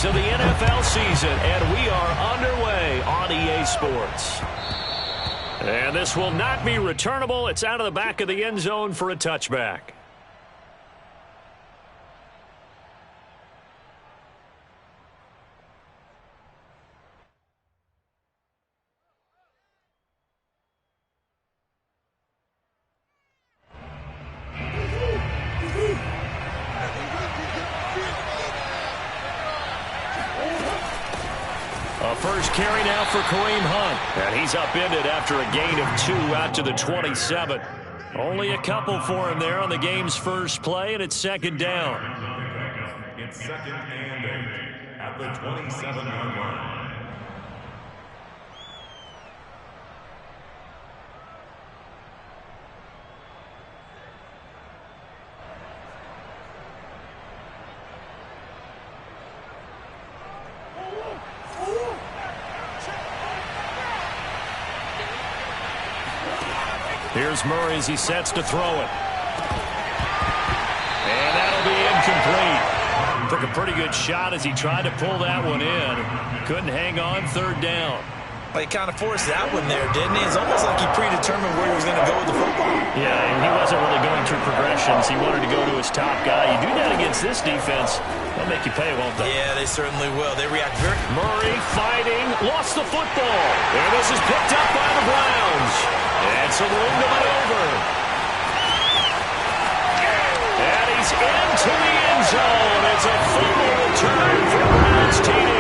of the NFL season, and we are underway on EA Sports. And this will not be returnable. It's out of the back of the end zone for a touchback. First carry now for Kareem Hunt. And he's upended after a gain of 2 out to the 27. Only a couple for him there on the game's first play, and it's second down. It's second and 8 at the 27-yard line. Here's Murray as he sets to throw it. And that'll be incomplete. Took a pretty good shot as he tried to pull that one in. Couldn't hang on, third down. Well, he kind of forced that one there, didn't he? It's almost like he predetermined where he was going to go with the football. Yeah, and he wasn't really going through progressions. He wanted to go to his top guy. You do that against this defense, they'll make you pay, won't they? Yeah, they certainly will. They react very... Murray fighting, lost the football. And this is picked up by the Browns. And some room to maneuver. And he's into the end zone. It's a fumble return for Browns TD.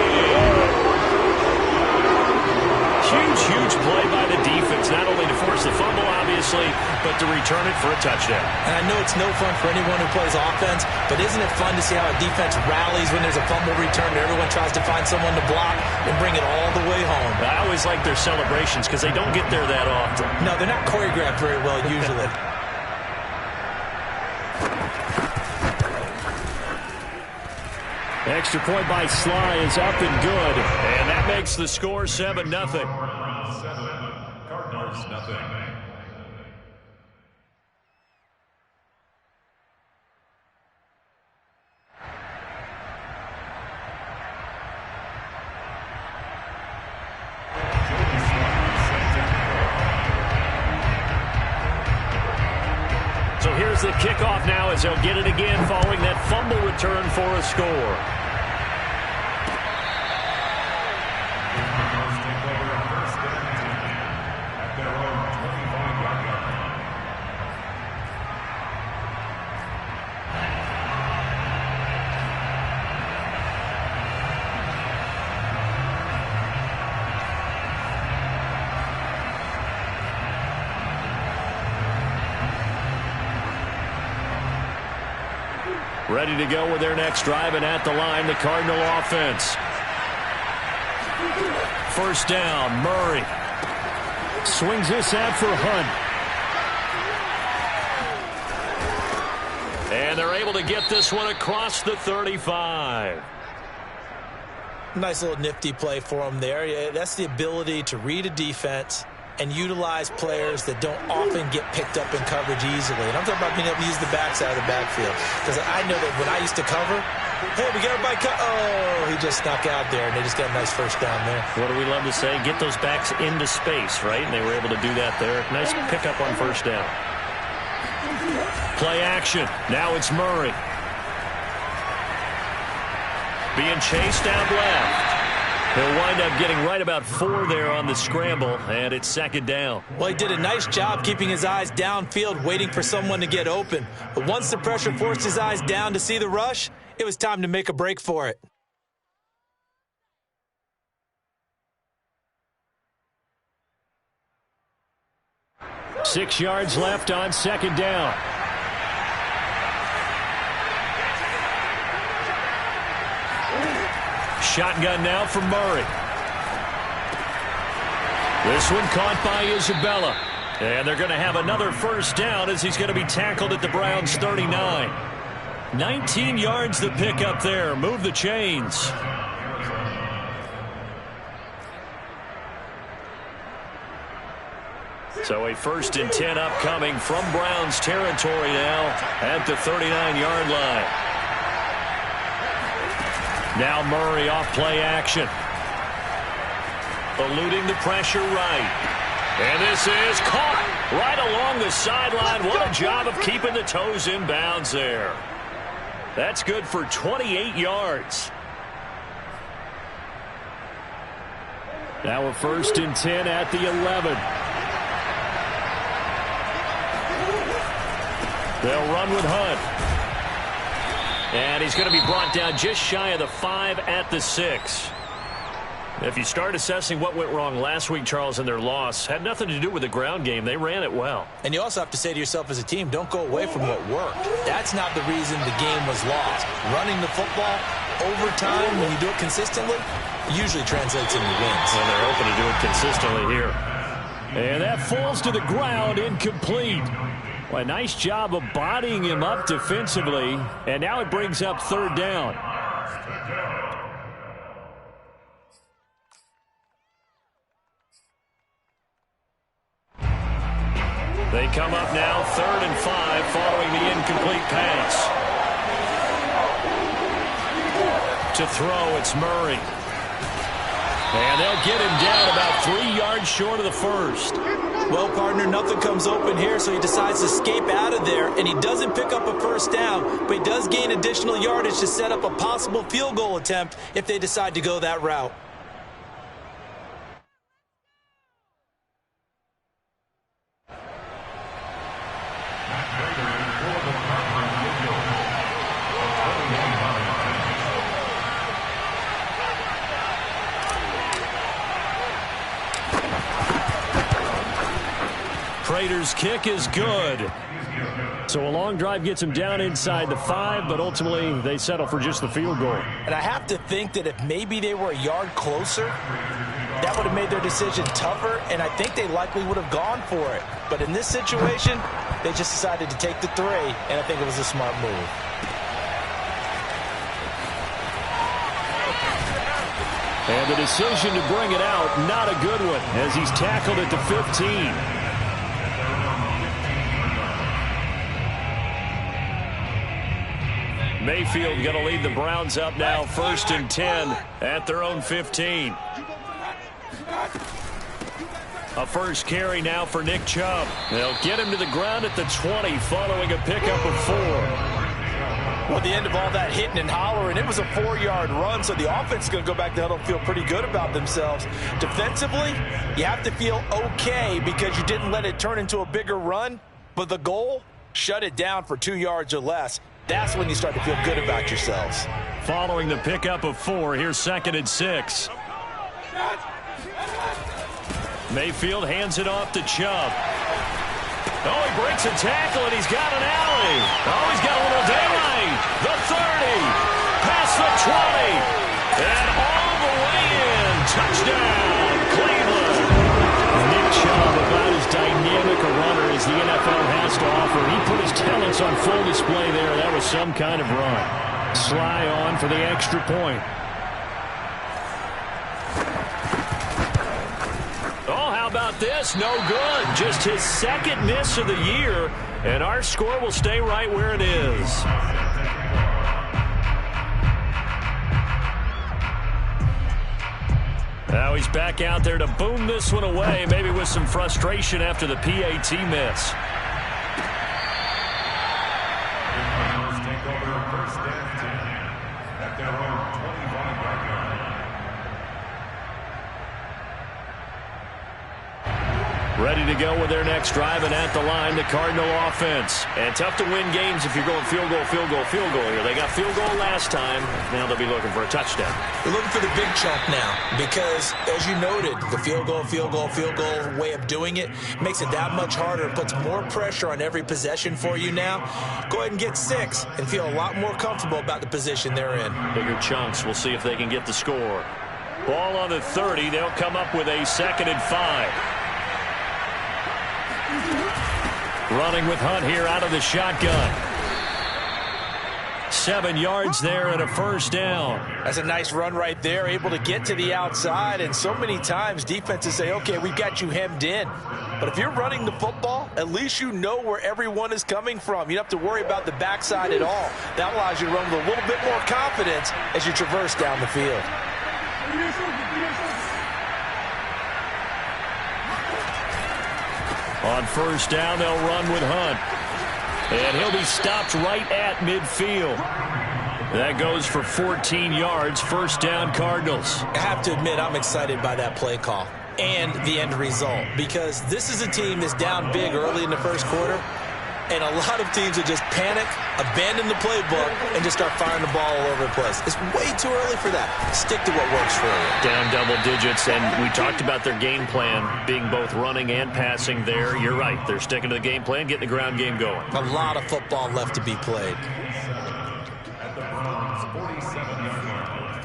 Huge play by the defense, not only to force the fumble, obviously, but to return it for a touchdown. And I know it's no fun for anyone who plays offense, but isn't it fun to see how a defense rallies when there's a fumble return and everyone tries to find someone to block and bring it all the way home? I always like their celebrations because they don't get there that often. No, they're not choreographed very well usually. Extra point by Sly is up and good, and that makes the score 7-0. Cardinals, nothing. So here's the kickoff now as they'll get it again following that fumble return for a score. Ready to go with their next drive, and at the line, the Cardinal offense. First down, Murray. Swings this out for Hunt. And they're able to get this one across the 35. Nice little nifty play for him there. Yeah, that's the ability to read a defense and utilize players that don't often get picked up in coverage easily. And I'm talking about being able to use the backside of the backfield. Because I know that when I used to cover, hey, we got everybody oh, he just snuck out there, and they just got a nice first down there. What do we love to say? Get those backs into space, right? And they were able to do that there. Nice pickup on first down. Play action. Now it's Murray. Being chased out left. He'll wind up getting right about 4 there on the scramble, and it's second down. Well, he did a nice job keeping his eyes downfield, waiting for someone to get open. But once the pressure forced his eyes down to see the rush, it was time to make a break for it. Six yards left on second down. Shotgun now from Murray. This one caught by Isabella. And they're going to have another first down as he's going to be tackled at the Browns' 39. 19 yards to pick up there. Move the chains. So a 1st and 10 upcoming from Browns territory now at the 39-yard line. Now Murray off play action. Eluding the pressure right. And this is caught right along the sideline. What a job of keeping the toes in bounds there. That's good for 28 yards. Now a 1st and 10 at the 11. They'll run with Hunt. And he's going to be brought down just shy of the 5 at the 6. If you start assessing what went wrong last week, Charles, in their loss, had nothing to do with the ground game. They ran it well. And you also have to say to yourself as a team, don't go away from what worked. That's not the reason the game was lost. Running the football over time, when you do it consistently, usually translates into wins. And they're hoping to do it consistently here. And that falls to the ground, incomplete. Well, a nice job of bodying him up defensively. And now it brings up 3rd down. They come up now 3rd and 5 following the incomplete pass. To throw, it's Murray. And they'll get him down about 3 yards short of the 1st. Well, partner, nothing comes open here, so he decides to escape out of there, and he doesn't pick up a 1st down, but he does gain additional yardage to set up a possible field goal attempt if they decide to go that route. Prater's kick is good. So a long drive gets him down inside the 5, but ultimately they settle for just the field goal. And I have to think that if maybe they were a yard closer, that would have made their decision tougher, and I think they likely would have gone for it. But in this situation, they just decided to take the 3, and I think it was a smart move. And the decision to bring it out, not a good one, as he's tackled at the 15. Mayfield going to lead the Browns up now 1st and 10 at their own 15. A 1st carry now for Nick Chubb. They'll get him to the ground at the 20 following a pickup of 4. Well, at the end of all that hitting and hollering, it was a 4-yard run, so the offense is going to go back to huddle and feel pretty good about themselves. Defensively, you have to feel okay because you didn't let it turn into a bigger run, but the goal, shut it down for 2 yards or less. That's when you start to feel good about yourselves. Following the pickup of 4, here's 2nd and 6. Mayfield hands it off to Chubb. Oh, he breaks a tackle, and he's got an alley. Oh, he's got a little daylight. The 30, past the 20, and all the way in. Touchdown, Cleveland. Nick Chubb, about as dynamic a runner as the NFL has to offer. He put his talents on full display there. That was some kind of run. Sly on for the extra point. Oh, how about this? No good. Just his 2nd miss of the year, and our score will stay right where it is. Now he's back out there to boom this one away, maybe with some frustration after the PAT miss. Take over 1st and 10 at their own 25-yard line. Ready to go with their next drive, and at the line, the Cardinal offense. And tough to win games if you're going field goal, field goal, field goal here. They got field goal last time. Now they'll be looking for a touchdown. They're looking for the big chunk now because, as you noted, the field goal, field goal, field goal way of doing it makes it that much harder. It puts more pressure on every possession for you now. Go ahead and get 6 and feel a lot more comfortable about the position they're in. Bigger chunks. We'll see if they can get the score. Ball on the 30. They'll come up with a 2nd and 5. Running with Hunt here out of the shotgun. 7 yards there and a first down. That's a nice run right there, able to get to the outside. And so many times defenses say, okay, we've got you hemmed in. But if you're running the football, at least you know where everyone is coming from. You don't have to worry about the backside at all. That allows you to run with a little bit more confidence as you traverse down the field. On first down, they'll run with Hunt. And he'll be stopped right at midfield. That goes for 14 yards, first down Cardinals. I have to admit, I'm excited by that play call and the end result, because this is a team that's down big early in the first quarter, and a lot of teams would just panic, abandon the playbook, and just start firing the ball all over the place. It's way too early for that. Stick to what works for you. Down double digits, and we talked about their game plan being both running and passing there. You're right. They're sticking to the game plan, getting the ground game going. A lot of football left to be played. At the Browns' 47-yard line.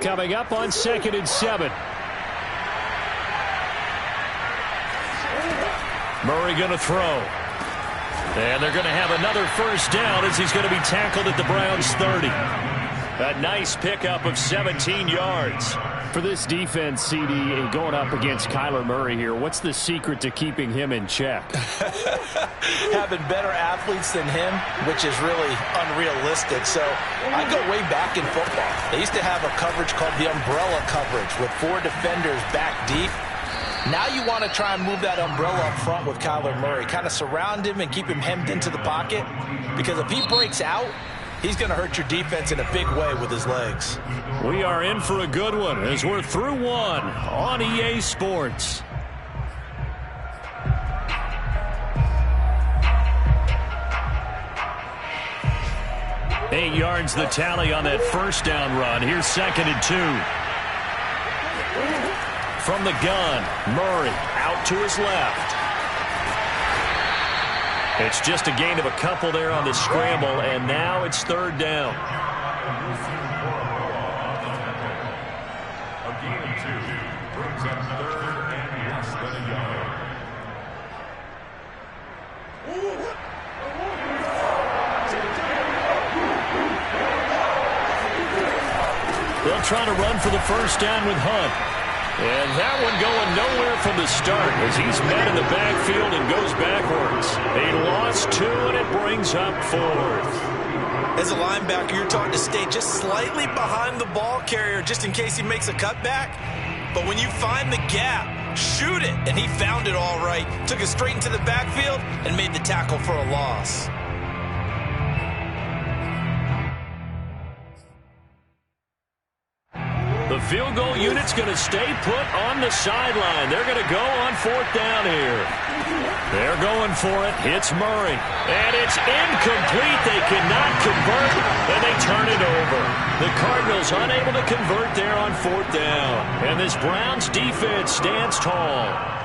Coming up on 2nd and 7. Murray going to throw. And they're going to have another first down as he's going to be tackled at the Browns' 30. A nice pickup of 17 yards. For this defense, CD, going up against Kyler Murray here, what's the secret to keeping him in check? Having better athletes than him, which is really unrealistic. So I go way back in football. They used to have a coverage called the umbrella coverage with 4 defenders back deep. Now you want to try and move that umbrella up front with Kyler Murray, kind of surround him and keep him hemmed into the pocket, because if he breaks out, he's going to hurt your defense in a big way with his legs. We are in for a good one as we're through one on EA Sports. Eight yards the tally on that first down run. Here's 2nd and 2. From the gun, Murray out to his left. It's just a gain of a couple there on the scramble, and now it's 3rd down. A gain of 2 brings up 3rd and less than a yard. They'll try to run for the first down with Hunt. And that one going nowhere from the start as he's met in the backfield and goes backwards. A loss 2, and it brings up 4th. As a linebacker, you're taught to stay just slightly behind the ball carrier just in case he makes a cutback. But when you find the gap, shoot it. And he found it all right. Took it straight into the backfield and made the tackle for a loss. The field goal unit's going to stay put on the sideline. They're going to go on 4th down here. They're going for it. Hits Murray. And it's incomplete. They cannot convert, and they turn it over. The Cardinals unable to convert there on 4th down. And this Browns defense stands tall.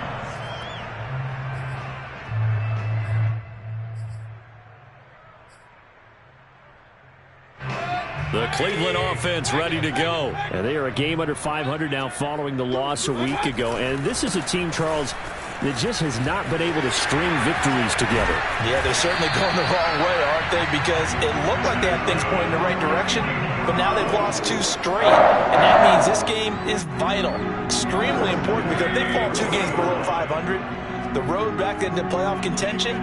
The Cleveland offense ready to go. And they are a game under 500 now following the loss a week ago. And this is a team, Charles, that just has not been able to string victories together. Yeah, they're certainly going the wrong way, aren't they? Because it looked like they had things pointing in the right direction, but now they've lost 2 straight. And that means this game is vital, extremely important, because if they fall 2 games below 500, the road back into playoff contention,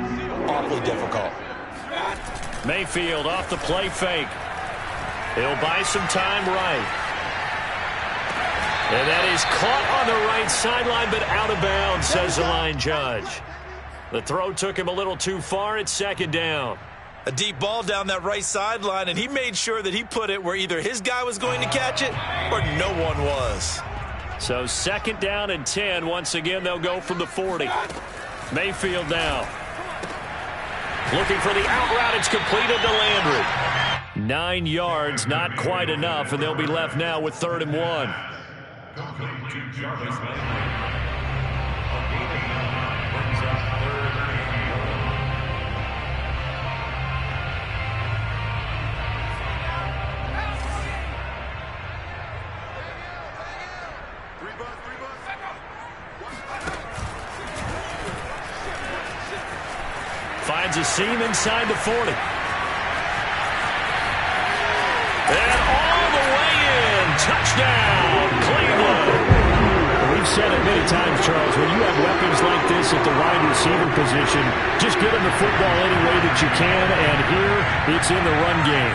awfully difficult. Mayfield off the play fake. He'll buy some time right. And that is caught on the right sideline, but out of bounds, says the line judge. The throw took him a little too far. It's 2nd down. A deep ball down that right sideline, and he made sure that he put it where either his guy was going to catch it or no one was. So 2nd down and 10. Once again, they'll go from the 40. Mayfield now. Looking for the out route. It's completed to Landry. 9 yards, not quite enough, and they'll be left now with 3rd and 1. Complete to Jarvis Landry. A gain of 9 brings up 3rd and 1. 3 bucks, 3 Finds a seam inside the 40. And all the way in. Touchdown, Cleveland. We've said it many times, Charles, when you have weapons like this at the wide receiver position, just get them the football any way that you can, and here it's in the run game.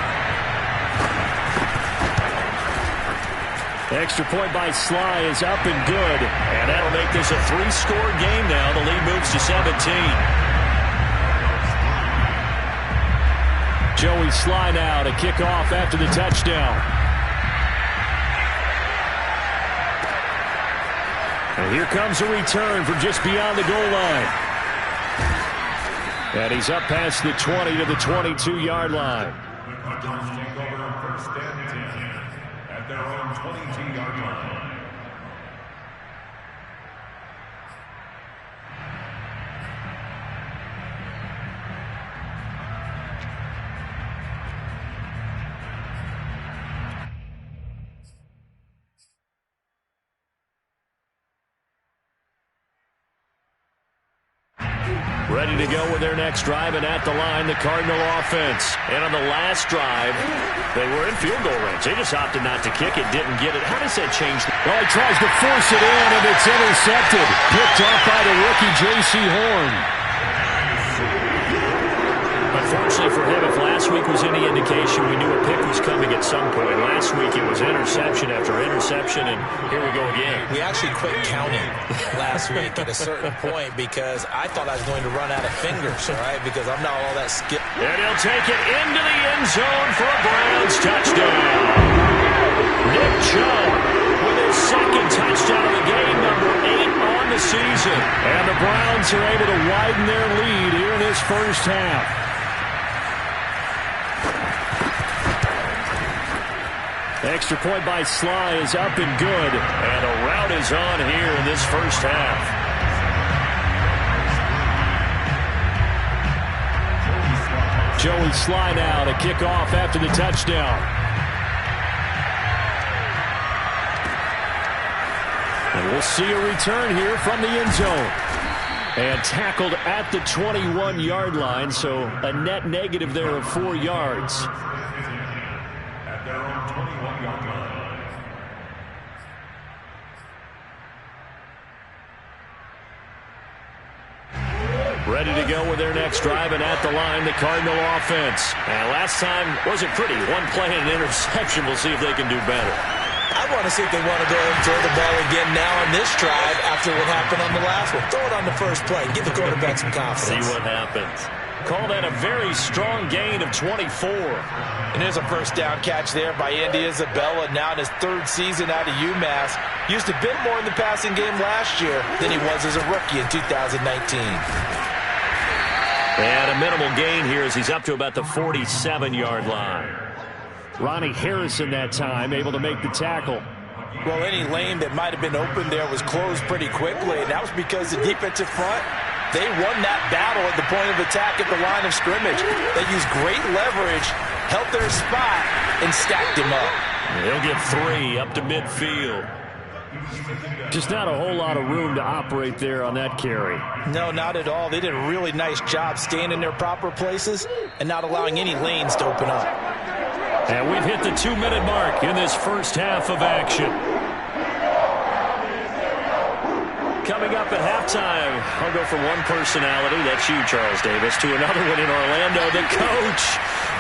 Extra point by Sly is up and good. And that'll make this a 3-score game now. The lead moves to 17. Joey Sly now to kick off after the touchdown. And here comes a return from just beyond the goal line. And he's up past the 20 to the 22-yard line. The Cardinals take over first and 10 at their own 22-yard line. Ready to go with their next drive, and at the line, the Cardinal offense. And on the last drive, they were in field goal range. They just opted not to kick it, didn't get it. How does that change? Well, he tries to force it in, and it's intercepted. Picked off by the rookie, J.C. Horn. Unfortunately for him, if last week was any indication, we knew a pick was coming at some point. Last week it was interception after interception, and here we go again. We actually quit counting last week at a certain point because I thought I was going to run out of fingers, all right, because I'm not all that skilled. And he'll take it into the end zone for a Browns touchdown. Nick Chubb with his second touchdown of the game, number 8 on the season. And the Browns are able to widen their lead here in this first half. Extra point by Sly is up and good. And a rout is on here in this first half. Joey Sly now to kick off after the touchdown. And we'll see a return here from the end zone. And tackled at the 21-yard line, so a net negative there of 4 yards. At their own 21-yard line. Ready to go with their next drive, and at the line, the Cardinal offense. And last time wasn't pretty. One play and an interception. We'll see if they can do better. I want to see if they want to go and throw the ball again now on this drive after what happened on the last one. Throw it on the first play. Give the quarterback some confidence. See what happens. Call that a very strong gain of 24. And there's a first down catch there by Andy Isabella, now in his 3rd season out of UMass. Used a bit more in the passing game last year than he was as a rookie in 2019. And a minimal gain here as he's up to about the 47-yard line. Ronnie Harrison that time able to make the tackle. Well, any lane that might have been open there was closed pretty quickly, and that was because the defensive front, they won that battle at the point of attack at the line of scrimmage. They used great leverage, held their spot, and stacked him up. He'll get 3 up to midfield. Just not a whole lot of room to operate there on that carry. No, not at all. They did a really nice job staying in their proper places and not allowing any lanes to open up. And we've hit the 2-minute mark in this first half of action. Coming up at halftime, I'll go from one personality, that's you, Charles Davis, to another one in Orlando, the coach.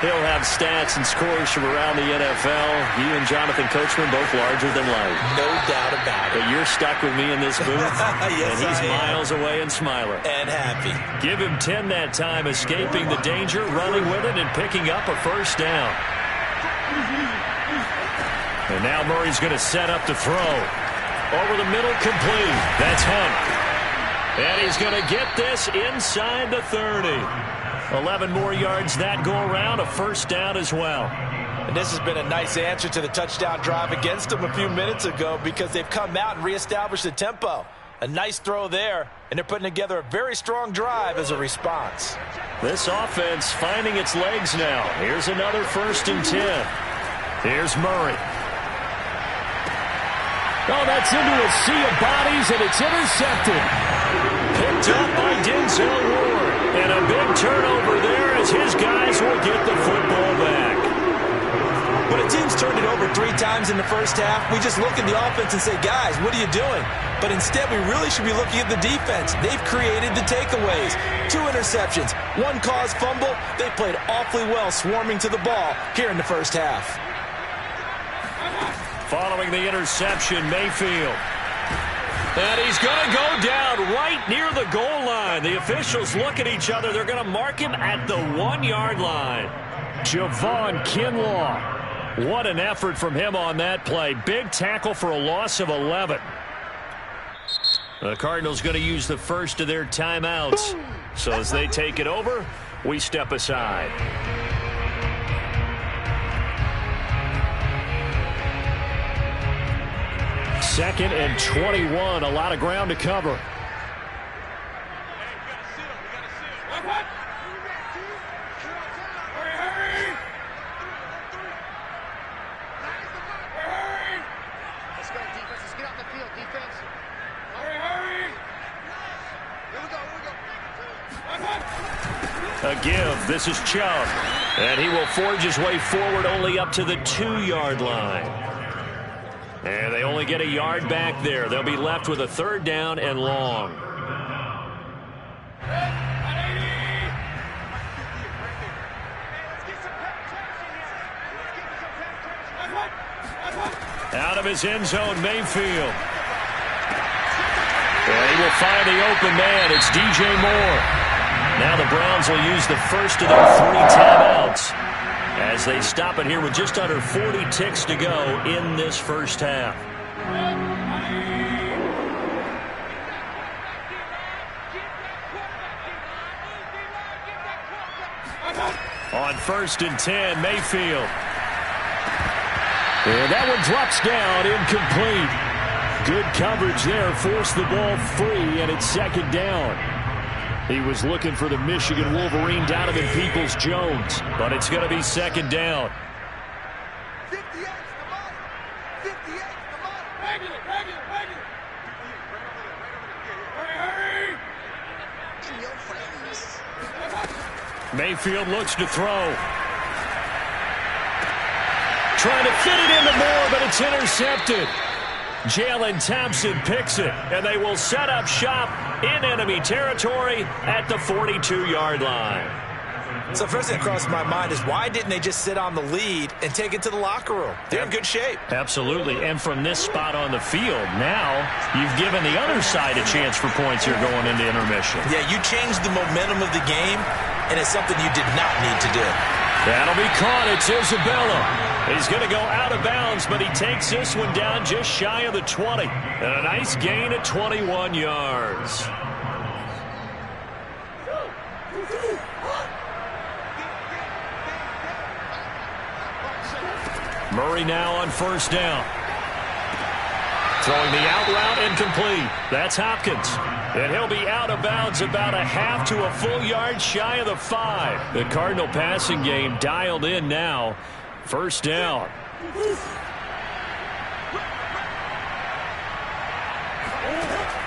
He'll have stats and scores from around the NFL. You and Jonathan Coachman both larger than life. No doubt about it. But you're stuck with me in this booth. Yes, and he's I am. miles away and smiling. And happy. Give him 10 that time, escaping the danger, running with it, and picking up a first down. And now Murray's going to set up to throw. Over the middle, complete. That's Hunt. And he's going to get this inside the 30. 11 more yards that go around, a first down as well. And this has been a nice answer to the touchdown drive against them a few minutes ago because they've come out and reestablished the tempo. A nice throw there, and they're putting together a very strong drive as a response. This offense finding its legs now. Here's another 1st and 10. Here's Murray. Oh, that's into a sea of bodies, and it's intercepted. Picked up by Denzel Ward. And a big turnover there as his guys will get the football back. When a team's turned it over 3 times in the first half, we just look at the offense and say, guys, what are you doing? But instead, we really should be looking at the defense. They've created the takeaways. 2 interceptions, 1 caused fumble. They played awfully well swarming to the ball here in the first half. Following the interception, Mayfield. And he's going to go down right near the goal line. The officials look at each other. They're going to mark him at the 1-yard line. Javon Kinlaw. What an effort from him on that play. Big tackle for a loss of 11. The Cardinals going to use the first of their timeouts. So as they take it over, we step aside. Second and 21. A lot of ground to cover. A give. This is Chubb. And he will forge his way forward only up to the 2-yard line. And they only get a yard back there. They'll be left with a 3rd down and long. Out of his end zone, Mayfield. And he will find the open man. It's DJ Moore. Now the Browns will use the first of their 3 timeouts as they stop it here with just under 40 ticks to go in this first half. On 1st and 10, Mayfield. And that one drops down, incomplete. Good coverage there, forced the ball free, and it's 2nd down. He was looking for the Michigan Wolverine, Donovan Peoples-Jones, but it's going to be 2nd down. 58, Mayfield looks to throw. Trying to fit it into Moore, but it's intercepted. Jalen Thompson picks it, and they will set up shop in enemy territory at the 42-yard line. So first thing that crossed my mind is why didn't they just sit on the lead and take it to the locker room? They're in good shape. Absolutely, and from this spot on the field, now you've given the other side a chance for points here going into intermission. Yeah, you changed the momentum of the game, and it's something you did not need to do. That'll be caught. It's Isabella. He's going to go out of bounds, but he takes this one down just shy of the 20. And a nice gain at 21 yards. Murray now on 1st down. Throwing the out route incomplete. That's Hopkins. And he'll be out of bounds about a half to a full yard shy of the 5. The Cardinal passing game dialed in now. 1st down.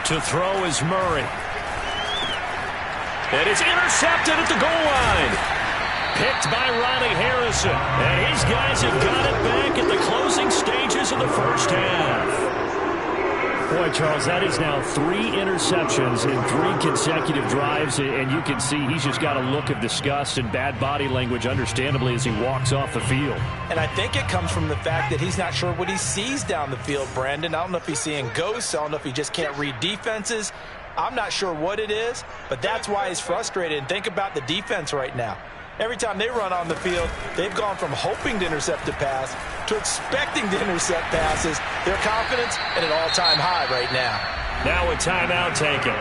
To throw is Murray. And it's intercepted at the goal line. Picked by Riley Harrison. And his guys have got it back at the closing stages of the first half. Boy, Charles, that is now 3 interceptions in 3 consecutive drives, and you can see he's just got a look of disgust and bad body language, understandably, as he walks off the field. And I think it comes from the fact that he's not sure what he sees down the field, Brandon. I don't know if he's seeing ghosts. I don't know if he just can't read defenses. I'm not sure what it is, but that's why he's frustrated. And think about the defense right now. Every time they run on the field, they've gone from hoping to intercept a pass to expecting to intercept passes. Their confidence at an all-time high right now. Now a timeout taken.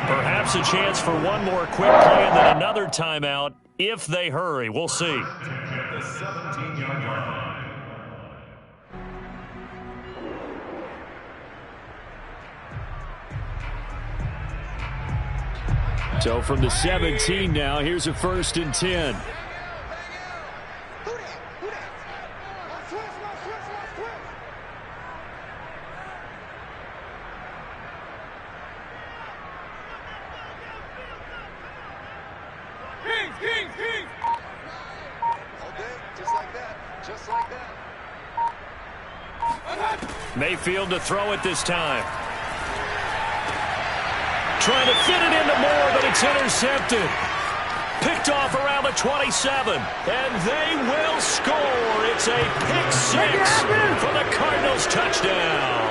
Perhaps a chance for one more quick play and then another timeout if they hurry. We'll see. At the 17-yard line. So from the 17 now, here's a 1st and 10. Mayfield to throw it this time. Trying to fit it into Moore, but it's intercepted. Picked off around the 27. And they will score. It's a pick six for the Cardinals touchdown.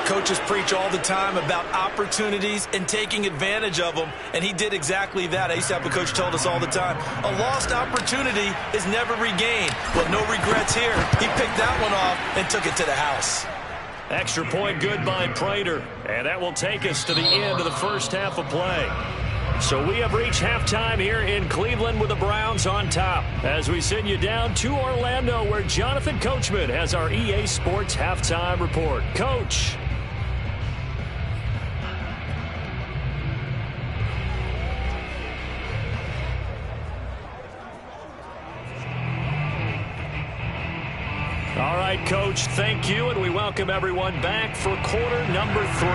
Coaches preach all the time about opportunities and taking advantage of them, and he did exactly that. I used to have a coach told us all the time, a lost opportunity is never regained. Well, no regrets here. He picked that one off and took it to the house. Extra point good by Prater, and that will take us to the end of the first half of play. So we have reached halftime here in Cleveland with the Browns on top. As we send you down to Orlando, where Jonathan Coachman has our EA Sports halftime report. Coach. All right, Coach, thank you, and we welcome everyone back for quarter number 3.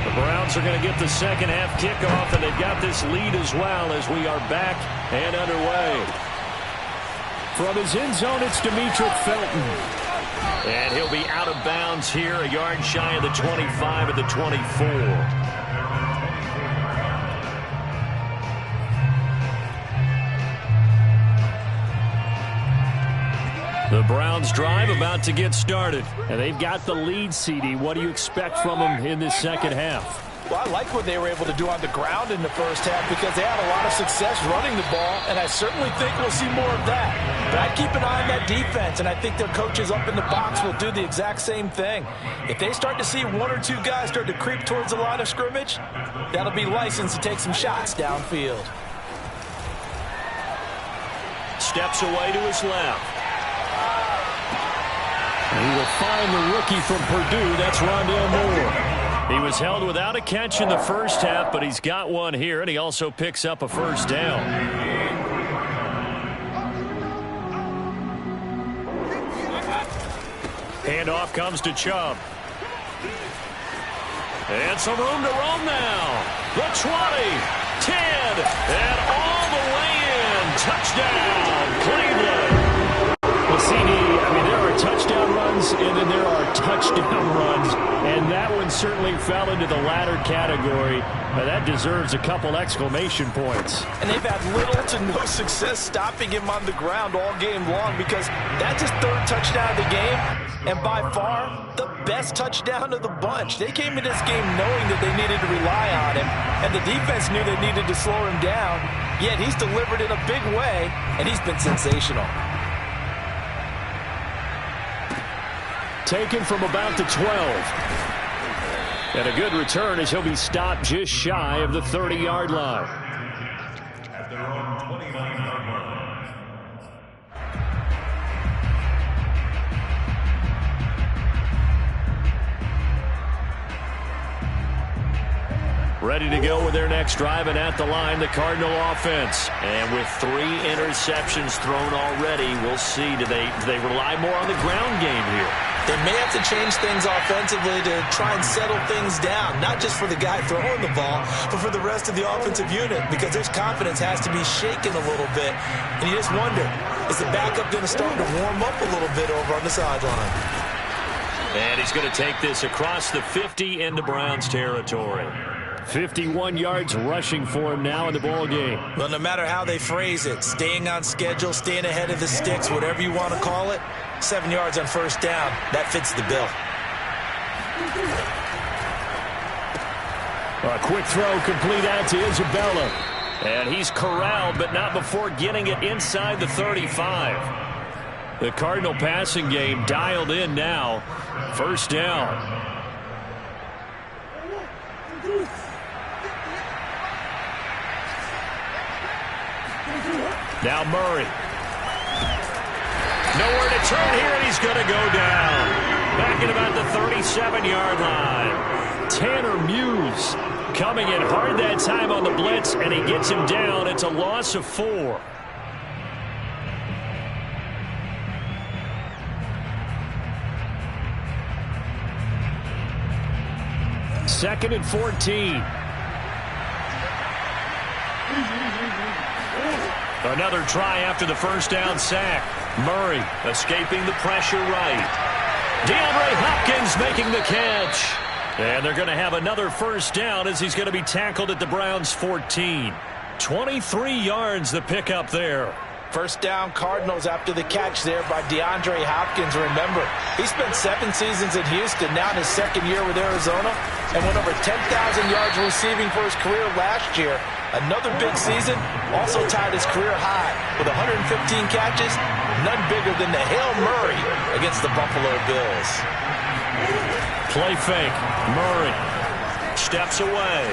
The Browns are going to get the second half kickoff, and they've got this lead as well as we are back and underway. From his end zone, it's Demetric Felton. And he'll be out of bounds here, a yard shy of the 25 at the 24. The Browns drive about to get started. And they've got the lead, CD. What do you expect from them in this second half? Well, I like what they were able to do on the ground in the first half because they had a lot of success running the ball, and I certainly think we'll see more of that. But I'd keep an eye on that defense, and I think their coaches up in the box will do the exact same thing. If they start to see one or two guys start to creep towards the line of scrimmage, that'll be license to take some shots downfield. Steps away to his left. He will find the rookie from Purdue. That's Rondale Moore. He was held without a catch in the first half, but he's got one here, and he also picks up a first down. Handoff comes to Chubb. And some room to roam now. The 20, 10, and all the way in. Touchdown, Cleveland. Well, CD, I mean, there are touchdown runs, and then there are touchdown runs, and that one certainly fell into the latter category. That deserves a couple exclamation points. And they've had little to no success stopping him on the ground all game long because that's his third touchdown of the game, and by far the best touchdown of the bunch. They came into this game knowing that they needed to rely on him, and the defense knew they needed to slow him down, yet he's delivered in a big way, and he's been sensational. Taken from about the 12. And a good return as he'll be stopped just shy of the 30-yard line. At their own 29-yard line. Ready to go with their next drive, and at the line, the Cardinal offense. And with 3 interceptions thrown already, we'll see. Do they rely more on the ground game here? They may have to change things offensively to try and settle things down, not just for the guy throwing the ball, but for the rest of the offensive unit, because their confidence has to be shaken a little bit. And you just wonder, is the backup going to start to warm up a little bit over on the sideline? And he's going to take this across the 50 into Browns territory. 51 yards rushing for him now in the ball game. Well, no matter how they phrase it, staying on schedule, staying ahead of the sticks, whatever you want to call it, 7 yards on first down, that fits the bill. A quick throw complete out to Isabella. And he's corralled, but not before getting it inside the 35. The Cardinal passing game dialed in now. First down. Now Murray. Nowhere to turn here, and he's going to go down. Back at about the 37-yard line. Tanner Muse coming in hard that time on the blitz, and he gets him down. It's a loss of 4. Second and 14. Another try after the first down sack. Murray escaping the pressure right. DeAndre Hopkins making the catch. And they're going to have another first down as he's going to be tackled at the Browns' 14. 23 yards the pickup there. First down Cardinals after the catch there by DeAndre Hopkins. Remember, he spent 7 seasons in Houston, now in his second year with Arizona, and went over 10,000 yards receiving for his career last year. Another big season, also tied his career high with 115 catches, none bigger than the Hail Murray against the Buffalo Bills. Play fake. Murray steps away.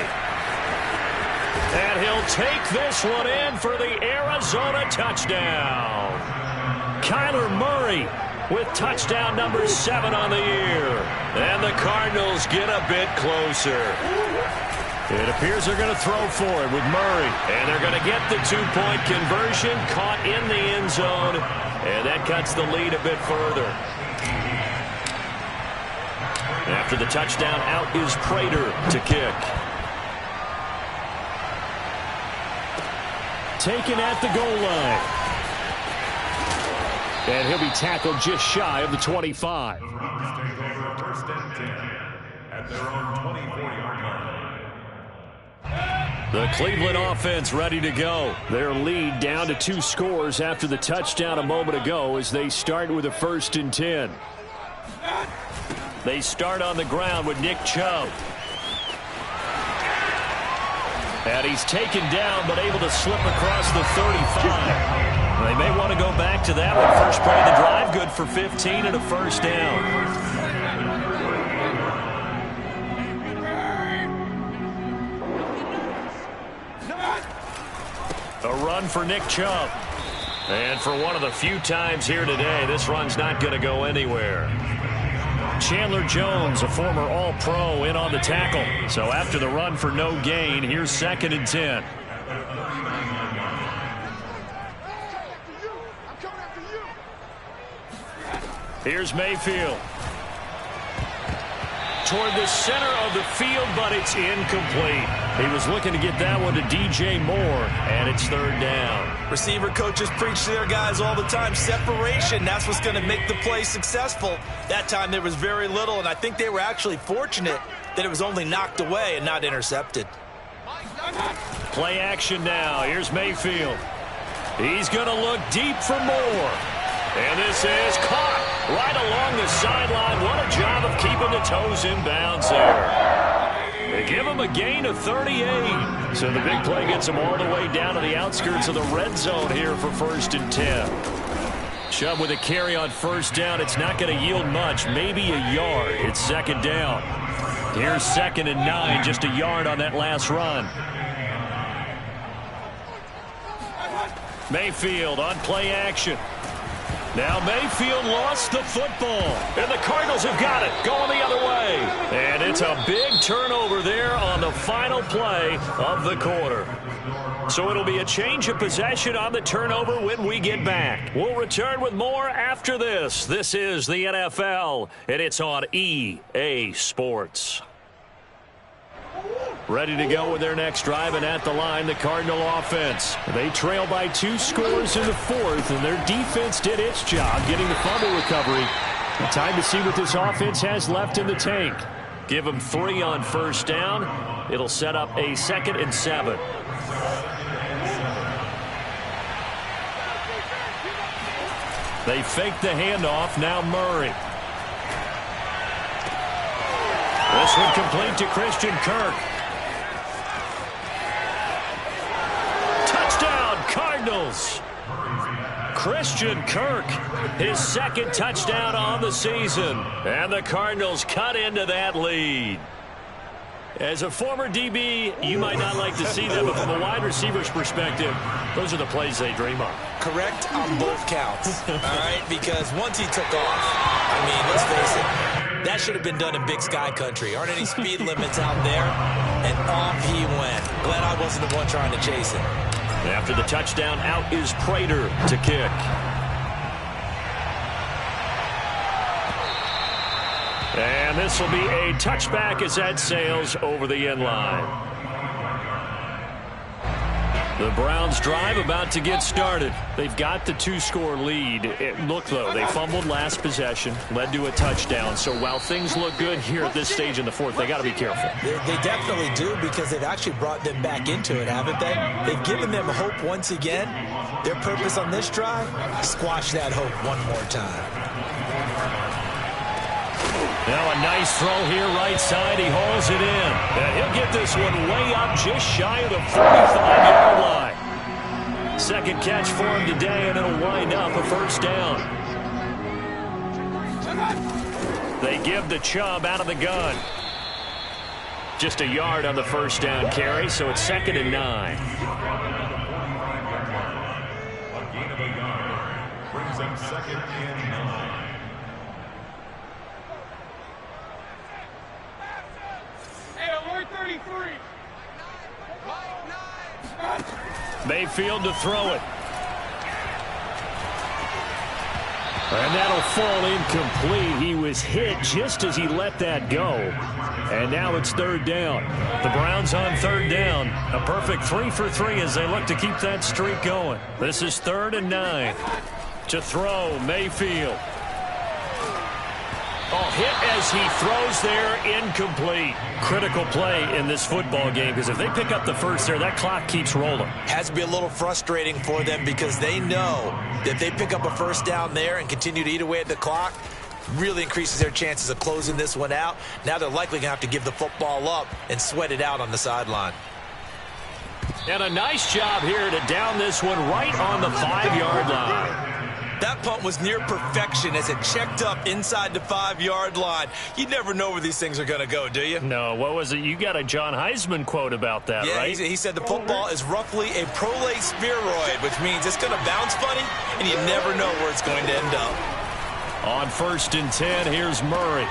And he'll take this one in for the Arizona touchdown. Kyler Murray with touchdown number 7 on the year. And the Cardinals get a bit closer. It appears they're going to throw for it with Murray. And they're going to get the 2-point conversion, caught in the end zone. And that cuts the lead a bit further. After the touchdown, out is Prater to kick. Taken at the goal line. And he'll be tackled just shy of the 25. The Browns take over first and 10 at their own 24-yard line. The Cleveland offense ready to go. Their lead down to 2 scores after the touchdown a moment ago as they start with a 1st and 10. They start on the ground with Nick Chubb. And he's taken down but able to slip across the 35. They may want to go back to that one. First play of the drive, good for 15 and a first down. A run for Nick Chubb. And for one of the few times here today, this run's not going to go anywhere. Chandler Jones, a former All-Pro, in on the tackle. So after the run for no gain, here's 2nd and 10. Here's Mayfield. Toward the center of the field, but it's incomplete. He was looking to get that one to DJ Moore, and it's 3rd down. Receiver coaches preach to their guys all the time. Separation, that's what's going to make the play successful. That time there was very little, and I think they were actually fortunate that it was only knocked away and not intercepted. Play action now. Here's Mayfield. He's going to look deep for Moore. And this is caught right along the sideline. What a job of keeping the toes in bounds there. They give him a gain of 38. So the big play gets him all the way down to the outskirts of the red zone here for 1st and 10. Chubb with a carry on 1st down. It's not going to yield much, maybe a yard. It's 2nd down. Here's 2nd and 9, just a yard on that last run. Mayfield on play action. Now Mayfield lost the football, and the Cardinals have got it, going the other way. And it's a big turnover there on the final play of the quarter. So it'll be a change of possession on the turnover when we get back. We'll return with more after this. This is the NFL, and it's on EA Sports. Ready to go with their next drive, and at the line, the Cardinal offense. They trail by 2 scores in the 4th, and their defense did its job getting the fumble recovery. Time to see what this offense has left in the tank. Give them 3 on 1st down. It'll set up a 2nd and 7. They fake the handoff. Now Murray. This one complete to Christian Kirk. Touchdown, Cardinals. Christian Kirk, his 2nd touchdown on the season. And the Cardinals cut into that lead. As a former DB, you might not like to see them, but from a wide receiver's perspective, those are the plays they dream of. Correct on both counts, all right? Because once he took off, I mean, let's face it, that should have been done in Big Sky Country. Aren't any speed limits out there? And off he went. Glad I wasn't the one trying to chase him. After the touchdown, out is Prater to kick. And this will be a touchback as that sails over the end line. The The Browns drive about to get started. They've got the 2-score lead. Look, though, they fumbled last possession, led to a touchdown. So while things look good here at this stage in the fourth, they got to be careful. They definitely do, because they've actually brought them back into it, haven't they? They've given them hope once again. Their purpose on this drive, squash that hope one more time. Now a nice throw here right side. He hauls it in. And he'll get this one way up just shy of the 45-yard line. Second catch for him today, and it'll wind up a first down. They give the Chubb out of the gun. Just a yard on the first down carry, so it's 2nd and 9. A gain of a yard brings them 2nd and 9. Mayfield to throw it. And that'll fall incomplete. He was hit just as he let that go. And now it's 3rd down. The Browns on 3rd down. A perfect 3 for 3 as they look to keep that streak going. This is 3rd and 9. To throw, Mayfield. Oh, hit as he throws there, incomplete. Critical play in this football game, because if they pick up the first there, that clock keeps rolling. Has to be a little frustrating for them, because they know that if they pick up a first down there and continue to eat away at the clock, really increases their chances of closing this one out. Now they're likely going to have to give the football up and sweat it out on the sideline. And a nice job here to down this one right on the 5-yard line. That punt was near perfection as it checked up inside the 5-yard line. You never know where these things are going to go, do you? No, what was it? You got a John Heisman quote about that, yeah, right? He said the football is roughly a prolate spheroid, which means it's going to bounce funny, and you never know where it's going to end up. On 1st and 10, here's Murray.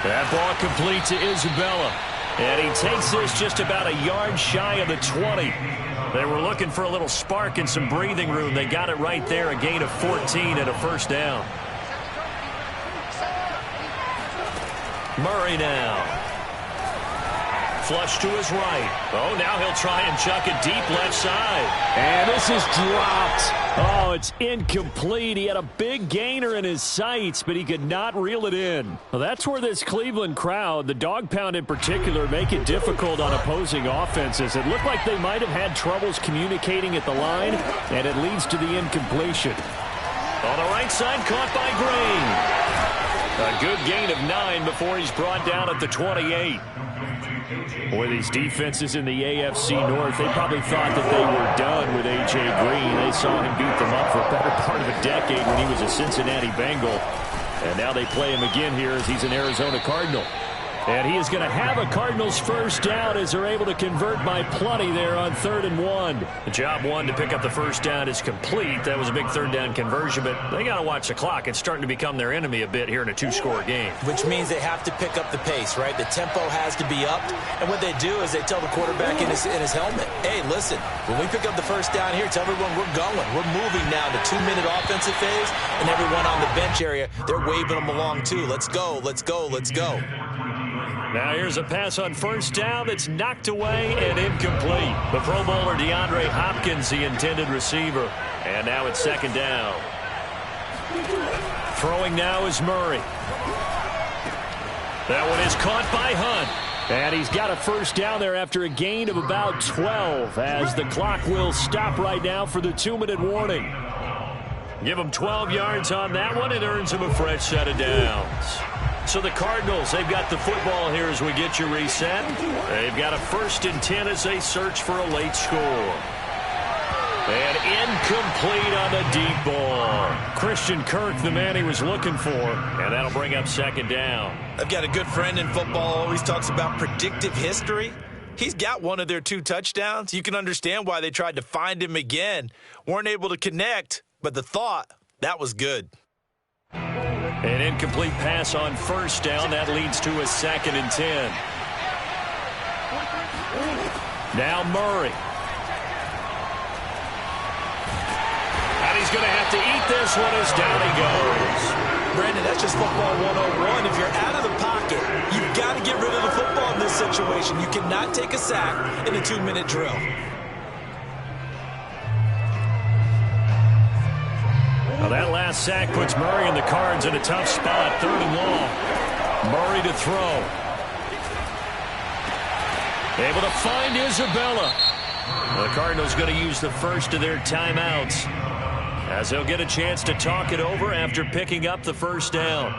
That ball complete to Isabella. And he takes this just about a yard shy of the 20. They were looking for a little spark and some breathing room. They got it right there, a gain of 14 and a first down. Murray now. Flush to his right. Oh, now he'll try and chuck it deep left side. And this is dropped. Oh, it's incomplete. He had a big gainer in his sights, but he could not reel it in. Well, that's where this Cleveland crowd, the dog pound in particular, make it difficult on opposing offenses. It looked like they might have had troubles communicating at the line, and it leads to the incompletion. On the right side, caught by Green. A good gain of 9 before he's brought down at the 28. Boy, these defenses in the AFC North, they probably thought that they were done with A.J. Green. They saw him beat them up for a better part of a decade when he was a Cincinnati Bengal. And now they play him again here as he's an Arizona Cardinal. And he is going to have a Cardinals first down as they're able to convert by plenty there on 3rd and 1. The job one to pick up the first down is complete. That was a big 3rd down conversion, but they got to watch the clock. It's starting to become their enemy a bit here in a 2-score game. Which means they have to pick up the pace, right? The tempo has to be upped. And what they do is they tell the quarterback in his helmet, hey, listen, when we pick up the first down here, tell everyone we're going. We're moving now to 2-minute offensive phase, and everyone on the bench area, they're waving them along too. Let's go, let's go, let's go. Now here's a pass on first down that's knocked away and incomplete. The Pro Bowler DeAndre Hopkins, the intended receiver. And now it's 2nd down. Throwing now is Murray. That one is caught by Hunt. And he's got a first down there after a gain of about 12 as the clock will stop right now for the 2-minute warning. Give him 12 yards on that one. It earns him a fresh set of downs. So the Cardinals, they've got the football here as we get you reset. They've got a 1st and 10 as they search for a late score. And incomplete on the deep ball. Christian Kirk, the man he was looking for. And that'll bring up 2nd down. I've got a good friend in football, always talks about predictive history. He's got one of their 2 touchdowns. You can understand why they tried to find him again. Weren't able to connect, but the thought, that was good. An incomplete pass on first down. That leads to a 2nd and 10. Now Murray. And he's going to have to eat this one as down he goes. Brandon, that's just football 101. If you're out of the pocket, you've got to get rid of the football in this situation. You cannot take a sack in a 2-minute drill. last sack puts Murray and the Cards in a tough spot. 3rd and long. Murray to throw. Able to find Isabella. The Cardinals going to use the first of their timeouts, as they'll get a chance to talk it over after picking up the first down.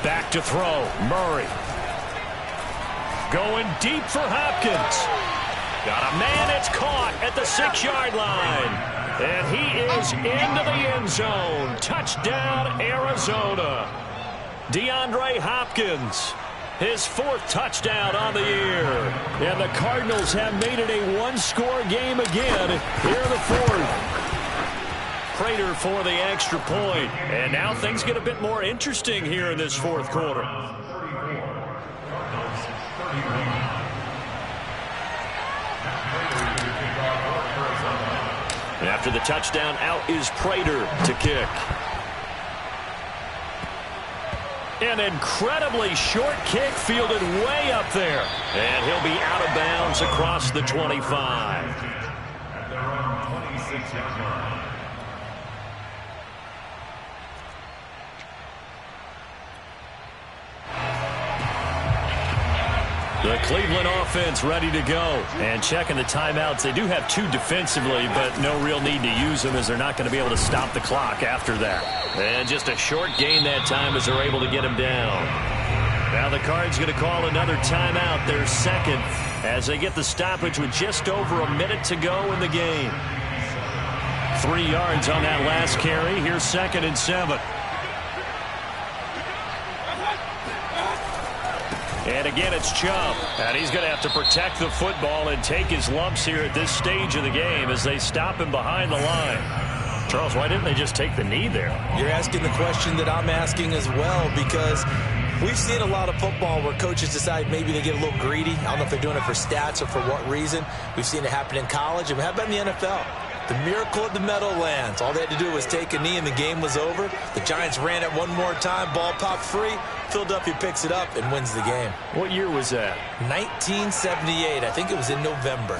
Back to throw. Murray. Going deep for Hopkins. Got a man, it's caught at the 6-yard line. And he is into the end zone. Touchdown, Arizona. DeAndre Hopkins, his 4th touchdown on the year. And the Cardinals have made it a one-score game again here in the 4th. Prater for the extra point. And now things get a bit more interesting here in this 4th quarter. And after the touchdown, out is Prater to kick. An incredibly short kick fielded way up there. And he'll be out of bounds across the 25. At their own 26-yard line. The Cleveland offense ready to go. And checking the timeouts. They do have 2 defensively, but no real need to use them, as they're not going to be able to stop the clock after that. And just a short gain that time as they're able to get him down. Now the Cards going to call another timeout, their 2nd, as they get the stoppage with just over a minute to go in the game. 3 yards on that last carry. Here's 2nd and 7. And again, it's Chubb. And he's going to have to protect the football and take his lumps here at this stage of the game as they stop him behind the line. Charles, why didn't they just take the knee there? You're asking the question that I'm asking as well, because we've seen a lot of football where coaches decide maybe they get a little greedy. I don't know if they're doing it for stats or for what reason. We've seen it happen in college, and how about in the NFL? The miracle of the Meadowlands. All they had to do was take a knee and the game was over. The Giants ran it one more time. Ball popped free. Philadelphia picks it up and wins the game. What year was that? 1978. I think it was in November.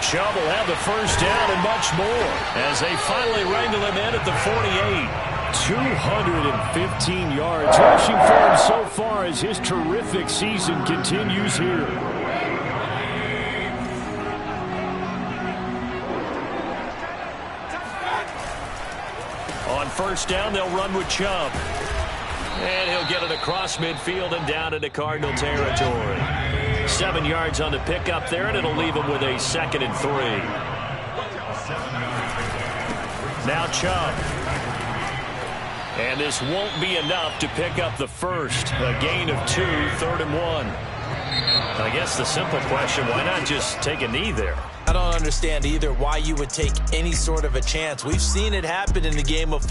Chubb will have the first down and much more as they finally wrangle him in at the 48. 215 yards rushing for him so far as his terrific season continues here. On first down, they'll run with Chubb. And he'll get it across midfield and down into Cardinal territory. 7 yards on the pickup there, and it'll leave him with a 2nd and 3. Now Chubb. And this won't be enough to pick up the first. A gain of 2, 3rd and 1. I guess the simple question, why not just take a knee there? I don't understand either why you would take any sort of a chance. We've seen it happen in the game of football.